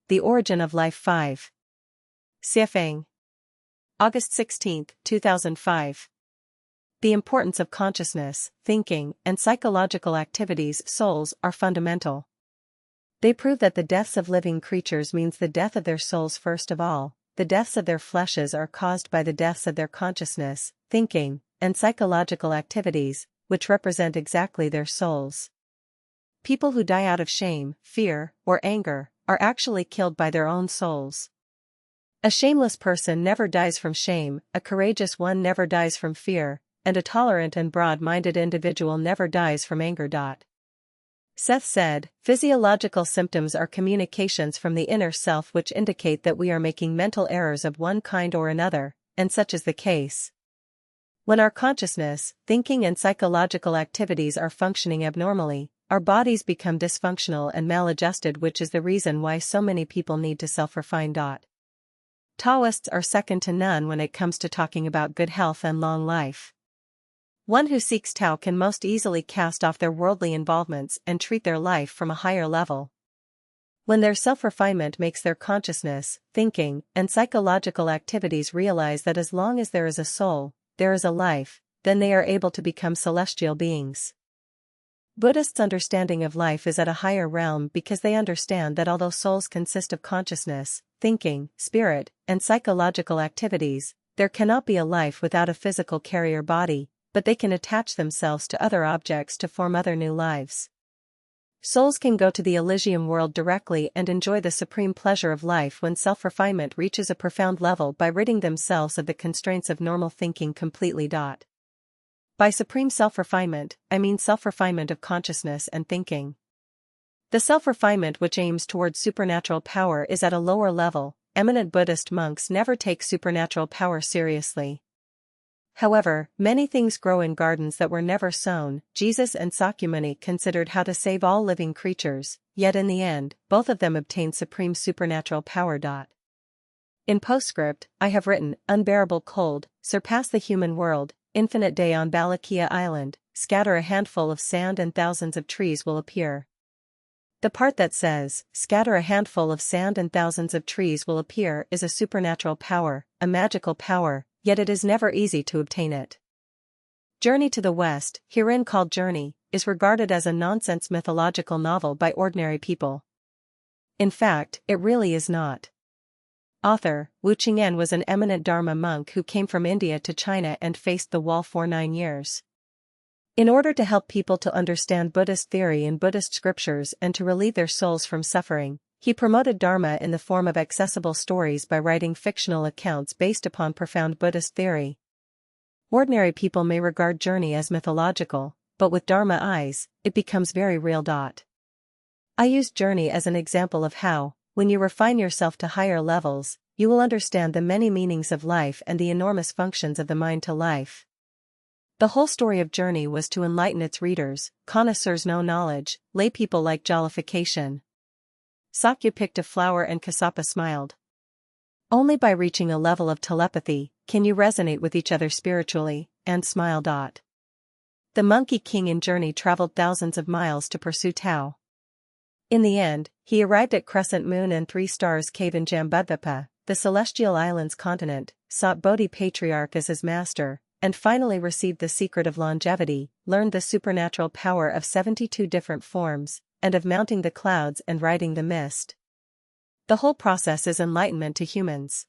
The Origin of Life 5. Xiefeng. August 16, 2005. The importance of consciousness, thinking, and psychological activities souls are fundamental. They prove that the deaths of living creatures means the death of their souls first of all. The deaths of their fleshes are caused by the deaths of their consciousness, thinking, and psychological activities, which represent exactly their souls. People who die out of shame, fear, or anger, are actually killed by their own souls. A shameless person never dies from shame, a courageous one never dies from fear, and a tolerant and broad-minded individual never dies from anger. Seth said, physiological symptoms are communications from the inner self which indicate that we are making mental errors of one kind or another, and such is the case. When our consciousness, thinking and psychological activities are functioning abnormally, our bodies become dysfunctional and maladjusted, which is the reason why so many people need to self-refine. Taoists are second to none when it comes to talking about good health and long life. One who seeks Tao can most easily cast off their worldly involvements and treat their life from a higher level. When their self-refinement makes their consciousness, thinking, and psychological activities realize that as long as there is a soul, there is a life, then they are able to become celestial beings. Buddhists' understanding of life is at a higher realm because they understand that although souls consist of consciousness, thinking, spirit, and psychological activities, there cannot be a life without a physical carrier body, but they can attach themselves to other objects to form other new lives. Souls can go to the Elysium world directly and enjoy the supreme pleasure of life when self-refinement reaches a profound level by ridding themselves of the constraints of normal thinking completely. By supreme self-refinement, I mean self-refinement of consciousness and thinking. The self-refinement which aims towards supernatural power is at a lower level. Eminent Buddhist monks never take supernatural power seriously. However, many things grow in gardens that were never sown. Jesus and Sakyamuni considered how to save all living creatures, yet in the end, both of them obtained supreme supernatural power. In postscript, I have written, unbearable cold, surpass the human world, infinite day on Balakia Island, scatter a handful of sand and thousands of trees will appear. The part that says, scatter a handful of sand and thousands of trees will appear is a supernatural power, a magical power, yet it is never easy to obtain it. Journey to the West, herein called Journey, is regarded as a nonsense mythological novel by ordinary people. In fact, it really is not. Author, Wu Qing'an was an eminent Dharma monk who came from India to China and faced the wall for 9 years. In order to help people to understand Buddhist theory and Buddhist scriptures and to relieve their souls from suffering, he promoted Dharma in the form of accessible stories by writing fictional accounts based upon profound Buddhist theory. Ordinary people may regard Journey as mythological, but with Dharma eyes, it becomes very real. I used Journey as an example of how, when you refine yourself to higher levels, you will understand the many meanings of life and the enormous functions of the mind to life. The whole story of Journey was to enlighten its readers. Connoisseurs know knowledge, laypeople like jollification. Sakya picked a flower and Kassapa smiled. Only by reaching a level of telepathy can you resonate with each other spiritually, and smile. The Monkey King in Journey traveled thousands of miles to pursue Tao. In the end, he arrived at Crescent Moon and 3 Stars Cave in Jambudvipa, the Celestial Islands continent, sought Bodhi Patriarch as his master, and finally received the secret of longevity, learned the supernatural power of 72 different forms, and of mounting the clouds and riding the mist. The whole process is enlightenment to humans.